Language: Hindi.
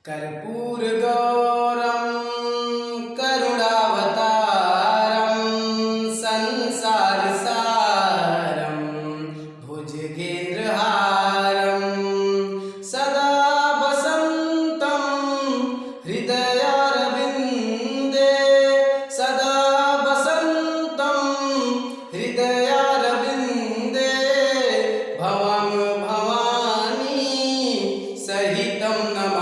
कर्पूरगौरं करुणावतारं संसारसारं भुजगेन्द्रहारं सदा वसन्तं हृदयारविन्दे सदा वसन्तं हृदयारविन्दे भवां भवानी सहितं नमामि